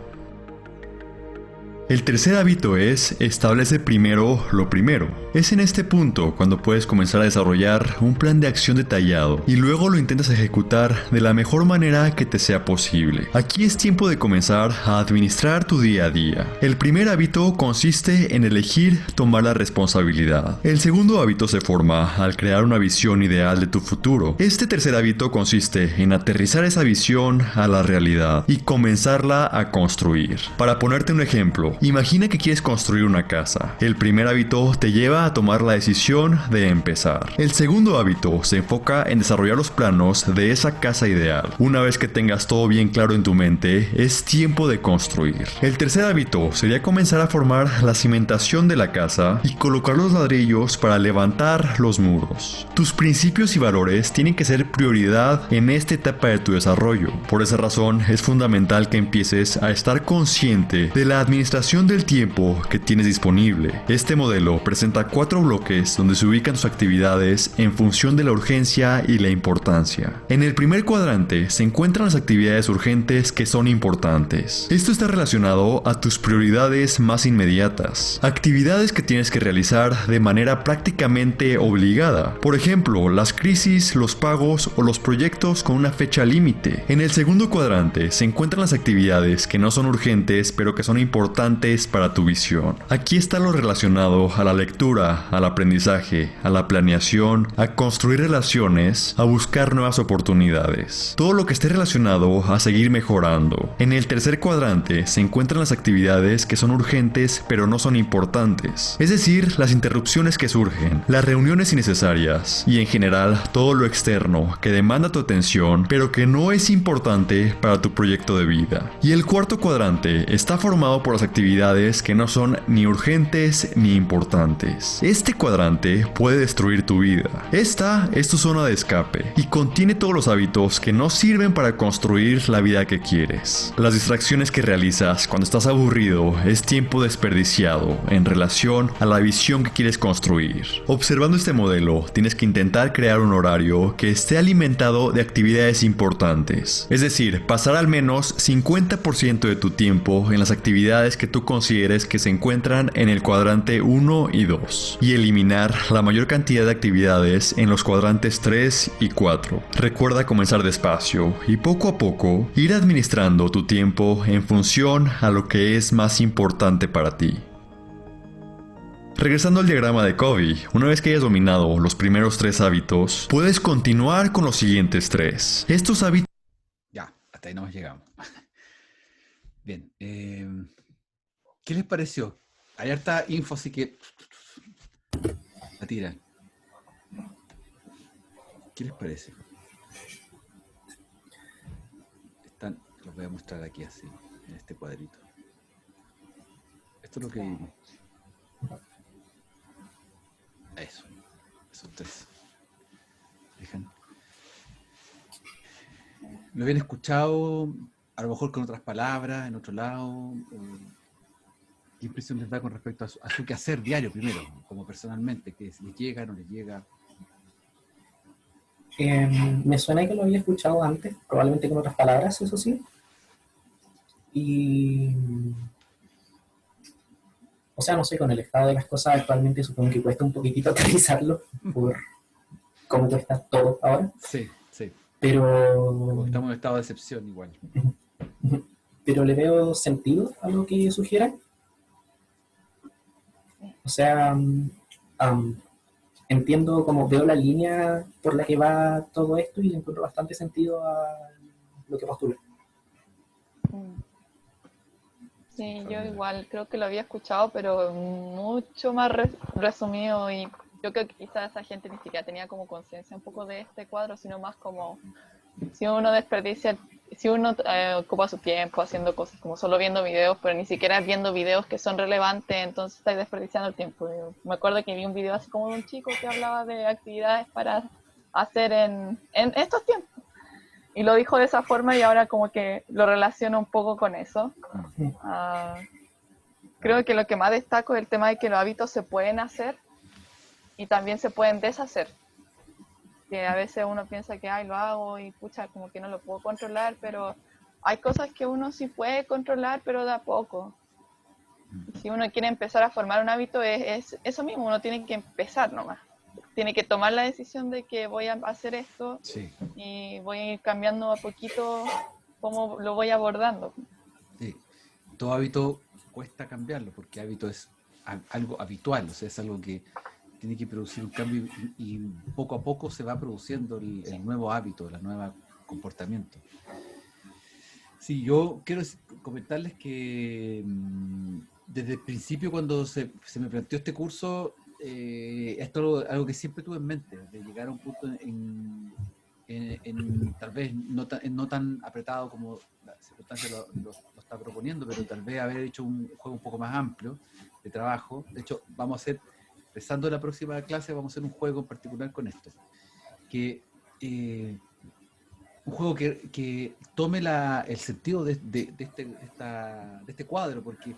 El tercer hábito es, establece primero lo primero. Es en este punto cuando puedes comenzar a desarrollar un plan de acción detallado y luego lo intentas ejecutar de la mejor manera que te sea posible. Aquí es tiempo de comenzar a administrar tu día a día. El primer hábito consiste en elegir tomar la responsabilidad. El segundo hábito se forma al crear una visión ideal de tu futuro. Este tercer hábito consiste en aterrizar esa visión a la realidad y comenzarla a construir. Para ponerte un ejemplo, imagina que quieres construir una casa. El primer hábito te lleva a tomar la decisión de empezar. El segundo hábito se enfoca en desarrollar los planos de esa casa ideal. Una vez que tengas todo bien claro en tu mente, es tiempo de construir. El tercer hábito sería comenzar a formar la cimentación de la casa y colocar los ladrillos para levantar los muros. Tus principios y valores tienen que ser prioridad en esta etapa de tu desarrollo. Por esa razón, es fundamental que empieces a estar consciente de la administración del tiempo que tienes disponible. Este modelo presenta 4 bloques donde se ubican tus actividades en función de la urgencia y la importancia. En el primer cuadrante se encuentran las actividades urgentes que son importantes. Esto está relacionado a tus prioridades más inmediatas. Actividades que tienes que realizar de manera prácticamente obligada. Por ejemplo, las crisis, los pagos o los proyectos con una fecha límite. En el segundo cuadrante se encuentran las actividades que no son urgentes pero que son importantes para tu visión. Aquí está lo relacionado a la lectura, al aprendizaje, a la planeación, a construir relaciones, a buscar nuevas oportunidades. Todo lo que esté relacionado a seguir mejorando. En el tercer cuadrante se encuentran las actividades que son urgentes pero no son importantes. Es decir, las interrupciones que surgen, las reuniones innecesarias y en general todo lo externo que demanda tu atención pero que no es importante para tu proyecto de vida. Y el cuarto cuadrante está formado por las actividades que no son ni urgentes ni importantes. Este cuadrante puede destruir tu vida. Esta es tu zona de escape y contiene todos los hábitos que no sirven para construir la vida que quieres. Las distracciones que realizas cuando estás aburrido es tiempo desperdiciado en relación a la visión que quieres construir. Observando este modelo, tienes que intentar crear un horario que esté alimentado de actividades importantes. Es decir, pasar al menos 50% de tu tiempo en las actividades que tú consideres que se encuentran en el cuadrante 1 y 2 y eliminar la mayor cantidad de actividades en los cuadrantes 3 y 4. Recuerda comenzar despacio y poco a poco ir administrando tu tiempo en función a lo que es más importante para ti. Regresando al diagrama de Covey, una vez que hayas dominado los primeros 3 hábitos, puedes continuar con los siguientes 3. Estos hábitos... Ya, hasta ahí nos llegamos. Bien, ¿qué les pareció? Hay harta info, así que la tiran. ¿Qué les parece? Los voy a mostrar aquí así, en este cuadrito. Esto es lo que vimos. Eso, esos 3. ¿Fijan? Lo habían escuchado, a lo mejor con otras palabras, en otro lado. ¿Qué impresión les da con respecto a su quehacer diario primero, como personalmente? ¿Que les llega, no les llega? Me suena que lo había escuchado antes, probablemente con otras palabras, eso sí. Y, o sea, no sé, con el estado de las cosas actualmente supongo que cuesta un poquitito aterrizarlo por cómo cuesta todo ahora. Sí, sí. Pero, Estamos en estado de excepción igual. pero le veo sentido a lo que sugieran. O sea, entiendo como veo la línea por la que va todo esto y le encuentro bastante sentido a lo que postula. Mm. Sí, yo igual creo que lo había escuchado, pero mucho más resumido, y yo creo que quizás esa gente ni siquiera tenía como conciencia un poco de este cuadro, sino más como si uno desperdicia, si uno ocupa su tiempo haciendo cosas como solo viendo videos, pero ni siquiera viendo videos que son relevantes, entonces estáis desperdiciando el tiempo. Yo me acuerdo que vi un video así como de un chico que hablaba de actividades para hacer en estos tiempos. Y lo dijo de esa forma y ahora como que lo relaciono un poco con eso. Creo que lo que más destaco es el tema de que los hábitos se pueden hacer y también se pueden deshacer. Que a veces uno piensa que ay, lo hago y pucha, como que no lo puedo controlar, pero hay cosas que uno sí puede controlar, pero de a poco. Y si uno quiere empezar a formar un hábito, es eso mismo, uno tiene que empezar nomás. Tiene que tomar la decisión de que voy a hacer esto Sí, y voy a ir cambiando a poquito cómo lo voy abordando. sí. Todo hábito cuesta cambiarlo, porque hábito es algo habitual, o sea, es algo que tiene que producir un cambio y poco a poco se va produciendo el nuevo hábito, el nuevo comportamiento. Sí, yo quiero comentarles que desde el principio cuando se me planteó este curso, esto es algo que siempre tuve en mente, de llegar a un punto tal vez no tan apretado como la circunstancia lo está proponiendo, pero tal vez haber hecho un juego un poco más amplio de trabajo. De hecho, vamos a hacer, empezando la próxima clase, vamos a hacer un juego en particular con esto, que un juego que tome el sentido de este cuadro, porque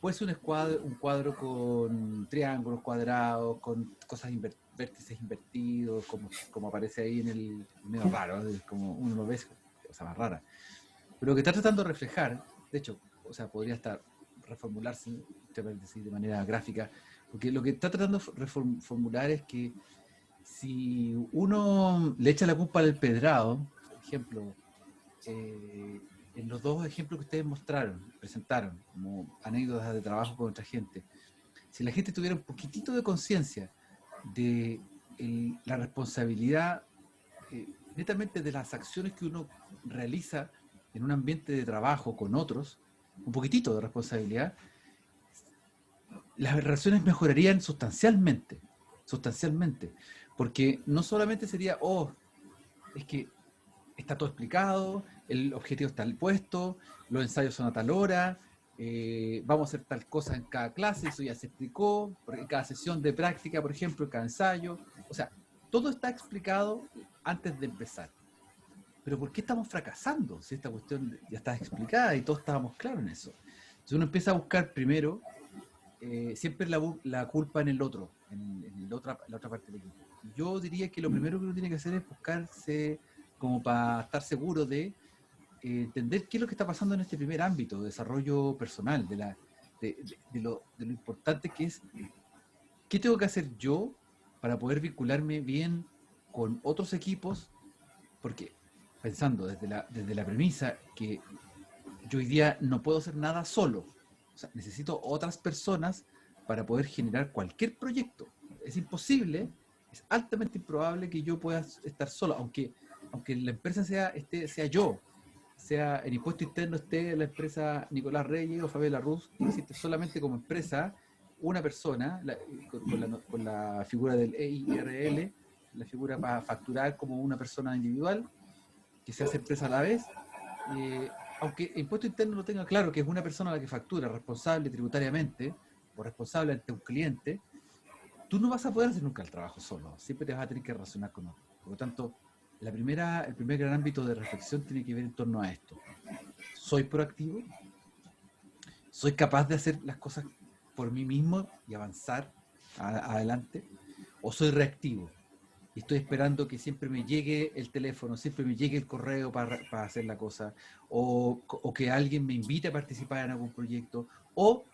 puede ser un cuadro con triángulos, cuadrados, con cosas vértices invertidos, como aparece ahí en el medio raro, es como uno lo ve, cosa más rara. Pero lo que está tratando de reflejar, de hecho, o sea, podría estar reformularse de manera gráfica, porque lo que está tratando de reformular es que si uno le echa la culpa al empedrado, por ejemplo, en los dos ejemplos que ustedes presentaron, como anécdotas de trabajo con otra gente, si la gente tuviera un poquitito de conciencia de la responsabilidad netamente de las acciones que uno realiza en un ambiente de trabajo con otros, un poquitito de responsabilidad, las relaciones mejorarían sustancialmente, porque no solamente sería, es que está todo explicado, el objetivo está puesto, los ensayos son a tal hora, vamos a hacer tal cosa en cada clase, eso ya se explicó, en cada sesión de práctica, por ejemplo, en cada ensayo, o sea, todo está explicado antes de empezar. Pero ¿por qué estamos fracasando si esta cuestión ya está explicada y todos estábamos claros en eso? Entonces uno empieza a buscar primero siempre la culpa en el otro, en la otra parte del equipo. Yo diría que lo primero que uno tiene que hacer es buscarse como para estar seguro de entender qué es lo que está pasando en este primer ámbito de desarrollo personal, de lo importante que es, qué tengo que hacer yo para poder vincularme bien con otros equipos, porque pensando desde la premisa que yo hoy día no puedo hacer nada solo, o sea, necesito otras personas para poder generar cualquier proyecto. Es imposible, es altamente improbable que yo pueda estar solo, aunque la empresa sea yo, sea en impuesto interno esté la empresa Nicolás Reyes o Fabiola Ruz, que existe solamente como empresa una persona, con la figura del EIRL, la figura para facturar como una persona individual, que se hace empresa a la vez, aunque el impuesto interno lo tenga claro, que es una persona la que factura responsable tributariamente o responsable ante un cliente, tú no vas a poder hacer nunca el trabajo solo, siempre te vas a tener que relacionar con otro. Por lo tanto, el primer gran ámbito de reflexión tiene que ver en torno a esto. ¿Soy proactivo? ¿Soy capaz de hacer las cosas por mí mismo y avanzar adelante, o soy reactivo y estoy esperando que siempre me llegue el teléfono, siempre me llegue el correo para hacer la cosa, o que alguien me invite a participar en algún proyecto, o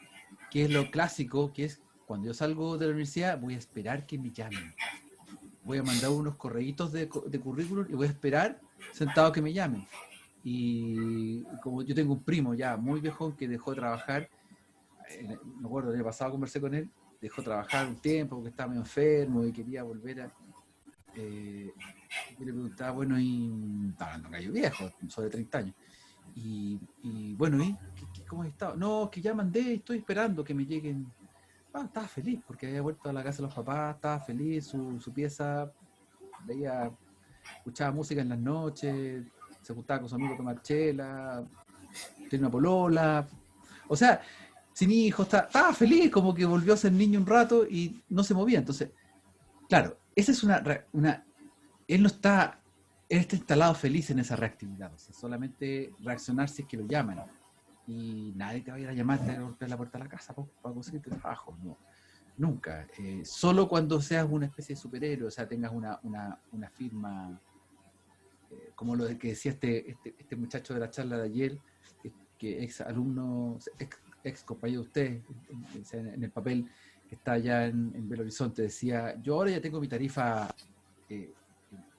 que es lo clásico, que es cuando yo salgo de la universidad voy a esperar que me llamen, voy a mandar unos correitos de currículum y voy a esperar sentado que me llamen. Y como yo tengo un primo ya muy viejón que dejó de trabajar, me acuerdo, el año pasado conversé con él, dejó de trabajar un tiempo porque estaba medio enfermo y quería volver a... yo le preguntaba, bueno, y estaba hablando gallo viejo, sobre 30 años, y bueno, ¿y cómo has estado? No, que ya mandé, estoy esperando que me lleguen. Estaba feliz porque había vuelto a la casa de los papás, estaba feliz, su pieza, veía, escuchaba música en las noches, se juntaba con su amigo a tomar chela, tenía una polola, o sea, sin hijos, estaba feliz, como que volvió a ser niño un rato y no se movía. Entonces, claro, esa es él no está, él está instalado feliz en esa reactividad, o sea, solamente reaccionar si es que lo llaman. Y nadie te va a ir a llamar, te va a golpear la puerta de la casa para conseguirte trabajo, no, nunca. Solo cuando seas una especie de superhéroe, o sea, tengas una firma, como lo que decía este muchacho de la charla de ayer, que ex alumno, ex compañero de usted, en el papel que está allá en Belo Horizonte, decía, yo ahora ya tengo mi tarifa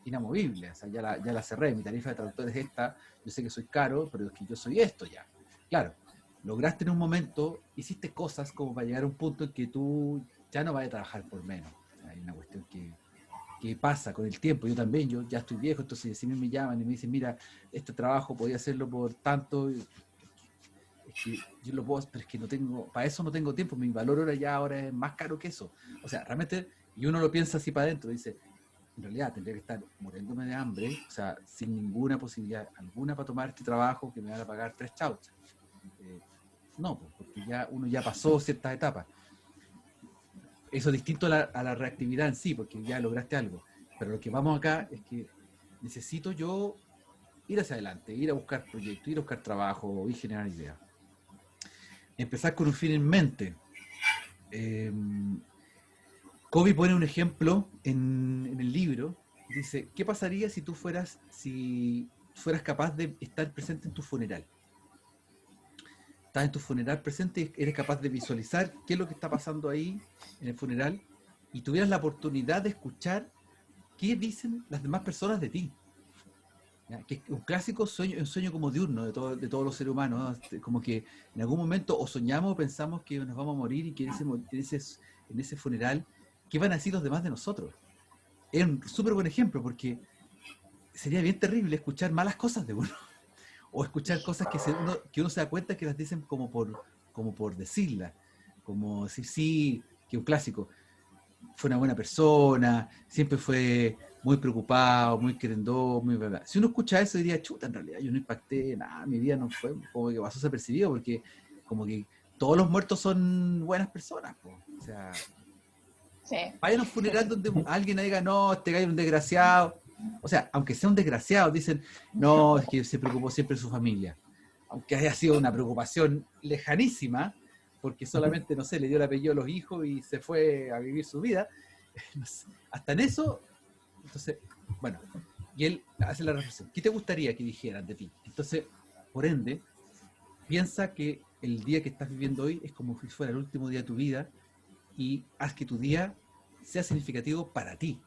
inamovible, o sea, ya la cerré, mi tarifa de traductor es esta, yo sé que soy caro, pero es que yo soy esto ya. Claro, lograste en un momento, hiciste cosas como para llegar a un punto en que tú ya no vas a trabajar por menos. O sea, hay una cuestión que pasa con el tiempo, yo también, yo ya estoy viejo, entonces si me llaman y me dicen, mira, este trabajo podía hacerlo por tanto, es que yo lo puedo, pero es que no tengo, para eso no tengo tiempo, mi valor ahora es más caro que eso. O sea, realmente, y uno lo piensa así para adentro, dice, en realidad tendría que estar muriéndome de hambre, o sea, sin ninguna posibilidad alguna para tomar este trabajo que me van a pagar 3 chauchas. No, porque uno ya pasó ciertas etapas. Eso es distinto a la reactividad en sí, porque ya lograste algo. Pero lo que vamos acá es que necesito yo ir hacia adelante, ir a buscar proyectos, ir a buscar trabajo y generar ideas. Empezar con un fin en mente. Covey pone un ejemplo en el libro. Dice, ¿qué pasaría si tú fueras capaz de estar presente en tu funeral? Estás en tu funeral presente y eres capaz de visualizar qué es lo que está pasando ahí en el funeral y tuvieras la oportunidad de escuchar qué dicen las demás personas de ti. ¿Ya? Que es un clásico sueño, un sueño como diurno de todos los seres humanos, ¿no? Como que en algún momento o soñamos o pensamos que nos vamos a morir y que en ese funeral, ¿qué van a decir los demás de nosotros? Es un súper buen ejemplo porque sería bien terrible escuchar malas cosas de uno. O escuchar cosas que uno se da cuenta que las dicen como por decirlas, como decir sí, que un clásico, fue una buena persona, siempre fue muy preocupado, muy querendón, muy verdad. Si uno escucha eso diría, chuta, en realidad yo no impacté nada, mi vida no fue, como que pasó desapercibido, porque como que todos los muertos son buenas personas, po. O sea, Sí. vayan a un funeral donde alguien diga, no, este gallo es un desgraciado. O sea, aunque sea un desgraciado, dicen, no, es que se preocupó siempre de su familia. Aunque haya sido una preocupación lejanísima, porque solamente, no sé, le dio el apellido a los hijos y se fue a vivir su vida. No sé, hasta en eso, entonces, bueno, y él hace la reflexión. ¿Qué te gustaría que dijeran de ti? Entonces, por ende, piensa que el día que estás viviendo hoy es como si fuera el último día de tu vida y haz que tu día sea significativo para ti.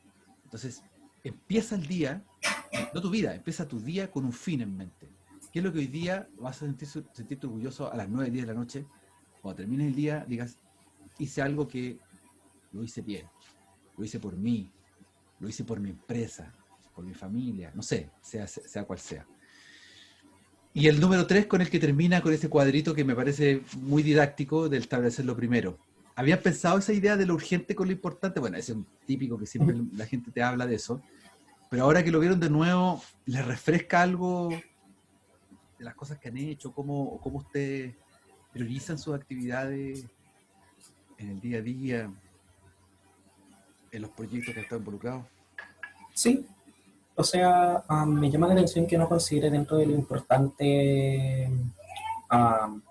Entonces, empieza el día, no tu vida, empieza tu día con un fin en mente. ¿Qué es lo que hoy día vas a sentirte orgulloso a las 9, 10 de la noche? Cuando termines el día, digas, hice algo que lo hice bien, lo hice por mí, lo hice por mi empresa, por mi familia, no sé, sea cual sea. Y el número 3 con el que termina con ese cuadrito que me parece muy didáctico de establecer lo primero. ¿Habían pensado esa idea de lo urgente con lo importante? Bueno, ese es un típico que siempre la gente te habla de eso. Pero ahora que lo vieron de nuevo, ¿les refresca algo de las cosas que han hecho? ¿Cómo ustedes priorizan sus actividades en el día a día, en los proyectos que están involucrados? Sí, o sea, me llama la atención que no considere dentro de lo importante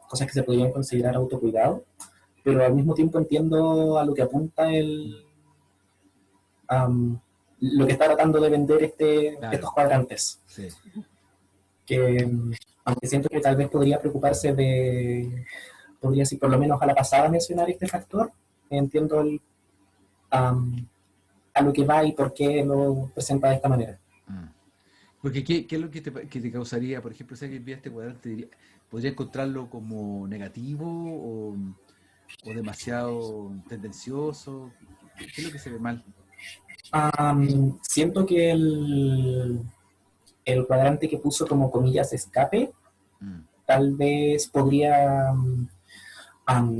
cosas que se podrían considerar autocuidado, pero al mismo tiempo entiendo a lo que apunta lo que está tratando de vender Claro, estos cuadrantes. sí. Que aunque siento que tal vez podría preocuparse podría, si por lo menos a la pasada mencionar este factor, entiendo a lo que va y por qué lo presenta de esta manera. Mm. Porque ¿qué es lo que te causaría, por ejemplo, si alguien viera este cuadrante, podría encontrarlo como negativo o demasiado tendencioso? ¿Qué es lo que se ve mal? Siento que el cuadrante que puso como comillas escape, Mm, tal vez podría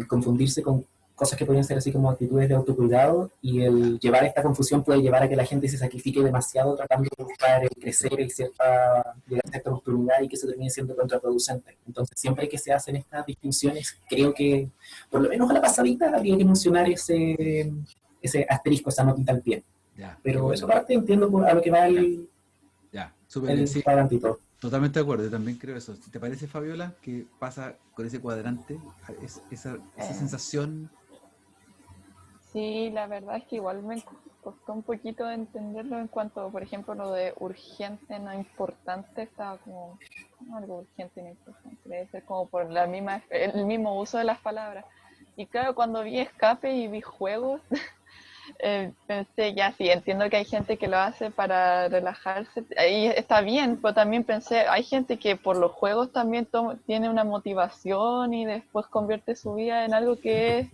confundirse con cosas que podrían ser así como actitudes de autocuidado, y ya, el llevar esta confusión puede llevar a que la gente se sacrifique demasiado tratando de buscar el crecer y llegar a cierta oportunidad, y que eso termine siendo contraproducente. Entonces siempre que se hacen estas distinciones, creo que por lo menos a la pasadita habría que mencionar ese asterisco, esa notita al pie. ya, qué Pero eso bueno. aparte entiendo a lo que va Ya, ya, súper bien, el sí. cuadrantito. Totalmente de acuerdo, yo también creo eso. ¿Te parece, Fabiola, que pasa con ese cuadrante? Esa Eh, sensación. sí, la verdad es que igual me costó un poquito entenderlo en cuanto, por ejemplo, lo de urgente, no importante, estaba como algo urgente y no importante. Debe ser como por el mismo uso de las palabras. Y claro, cuando vi escape y vi juegos, pensé, ya sí, entiendo que hay gente que lo hace para relajarse, y está bien, pero también pensé, hay gente que por los juegos también tiene una motivación y después convierte su vida en algo que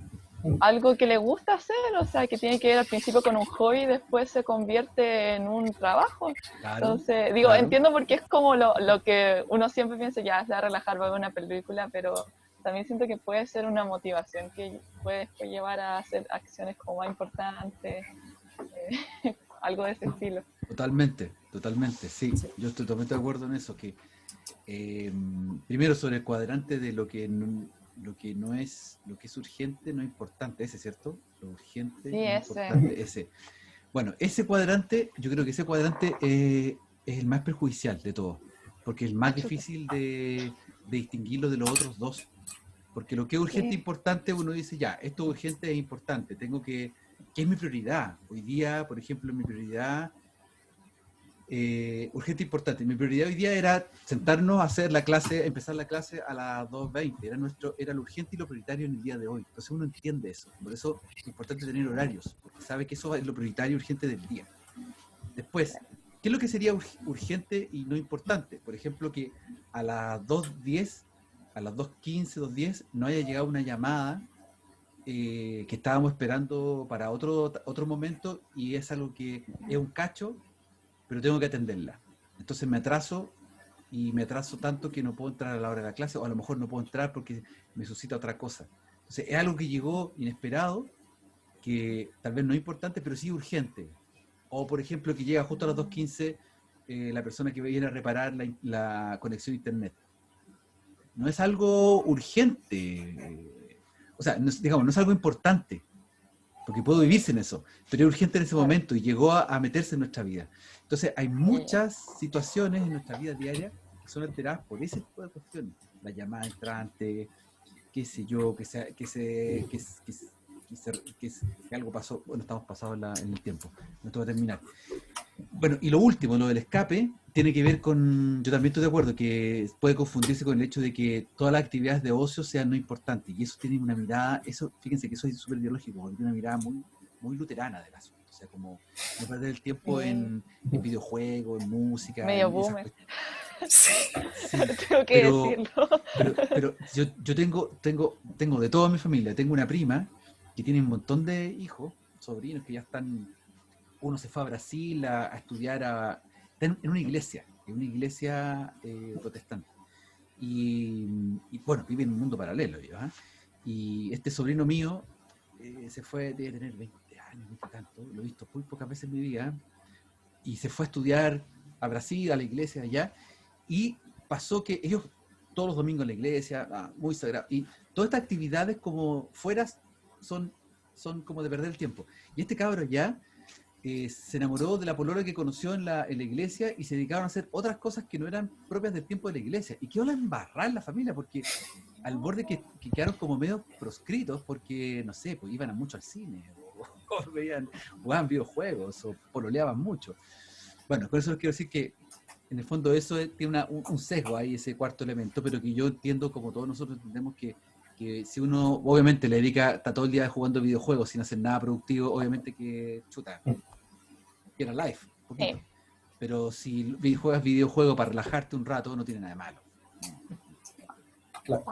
le gusta hacer, o sea, que tiene que ver al principio con un hobby y después se convierte en un trabajo. Claro, Entonces, digo, claro. entiendo porque es como lo que uno siempre piensa, ya, se va a relajar, va a ver una película, pero también siento que puede ser una motivación que puede después llevar a hacer acciones como más importantes, algo de ese estilo. Totalmente, totalmente, sí. Yo estoy totalmente de acuerdo en eso, que eh, primero sobre el cuadrante de lo que no es, lo que es urgente, no importante, ese, ¿cierto? Lo urgente, Sí, no ese. importante, ese. Bueno, ese cuadrante, yo creo que ese cuadrante es el más perjudicial de todos, porque es el más Chuta. difícil de distinguirlo de los otros dos. Porque lo que es urgente e Sí, importante, uno dice, ya, esto urgente es importante, ¿qué es mi prioridad? Hoy día, por ejemplo, mi prioridad urgente e importante. Mi prioridad hoy día era sentarnos a hacer la clase, empezar la clase a las 2:20. Era lo urgente y lo prioritario en el día de hoy. Entonces uno entiende eso. Por eso es importante tener horarios, porque sabe que eso es lo prioritario y urgente del día. Después, ¿qué es lo que sería urgente y no importante? Por ejemplo, que a las 2:10, a las 2:15, 2:10, no haya llegado una llamada que estábamos esperando para otro momento, y es algo que es un cacho, pero tengo que atenderla. Entonces me atraso, y me atraso tanto que no puedo entrar a la hora de la clase, o a lo mejor no puedo entrar porque me suscita otra cosa. Entonces es algo que llegó inesperado, que tal vez no es importante, pero sí urgente. O por ejemplo que llega justo a las 2:15 la persona que viene a reparar la conexión a internet. No es algo urgente, o sea, no, digamos, no es algo importante, porque puedo vivir sin eso, pero es urgente en ese claro. momento y llegó a meterse en nuestra vida. Entonces hay Y muchas situaciones en nuestra vida diaria que son alteradas por ese tipo de cuestiones. La llamada entrante, qué sé yo, que algo pasó, bueno, estamos pasados en el tiempo, no te voy a terminar. Bueno, y lo último, lo del escape, tiene que ver con, yo también estoy de acuerdo, que puede confundirse con el hecho de que todas las actividades de ocio sean no importantes, y eso tiene una mirada, eso, fíjense que eso es súper ideológico, porque tiene una mirada muy, muy luterana del asunto, o sea, como no perder el tiempo sí, en videojuegos, en música, medio en esas boomer, cuestiones. Sí, tengo que pero, decirlo. pero yo tengo de toda mi familia, tengo una prima que tiene un montón de hijos, sobrinos que ya están, uno se fue a Brasil a estudiar, está en una iglesia protestante. Bueno, vive en un mundo paralelo, yo, ¿eh? Y este sobrino mío se fue, debe tener 20 años, 20 y tanto, lo he visto muy pocas veces en mi vida, y se fue a estudiar a Brasil, a la iglesia allá, y pasó que ellos todos los domingos en la iglesia, muy sagrado, y todas estas actividades como fueras son como de perder el tiempo. Y este cabro ya se enamoró de la polola que conoció en la iglesia y se dedicaron a hacer otras cosas que no eran propias del tiempo de la iglesia. Y quedó la embarrada en la familia, porque al borde que quedaron como medio proscritos, porque, no sé, pues iban mucho al cine, o veían, jugaban videojuegos, o pololeaban mucho. Bueno, por eso les quiero decir que en el fondo eso tiene un sesgo ahí, ese cuarto elemento, pero que yo entiendo, como todos nosotros entendemos, que si uno obviamente le dedica, está todo el día jugando videojuegos sin hacer nada productivo, obviamente que chuta, que era life, un poquito. Sí. Pero si juegas videojuegos para relajarte un rato, no tiene nada de malo. Claro.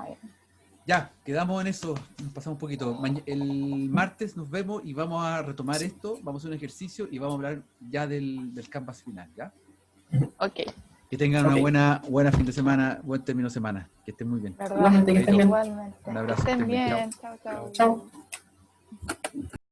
Ya, quedamos en eso, nos pasamos un poquito. El martes nos vemos y vamos a retomar esto, vamos a hacer un ejercicio y vamos a hablar ya del canvas final, ¿ya? Ok. Que tengan Ok. una buena fin de semana, buen término de semana, que estén muy bien. ¿Verdad? Igualmente, que estén bien. Igualmente. Un abrazo, Que estén estén bien. bien. Chao, chao. Chao.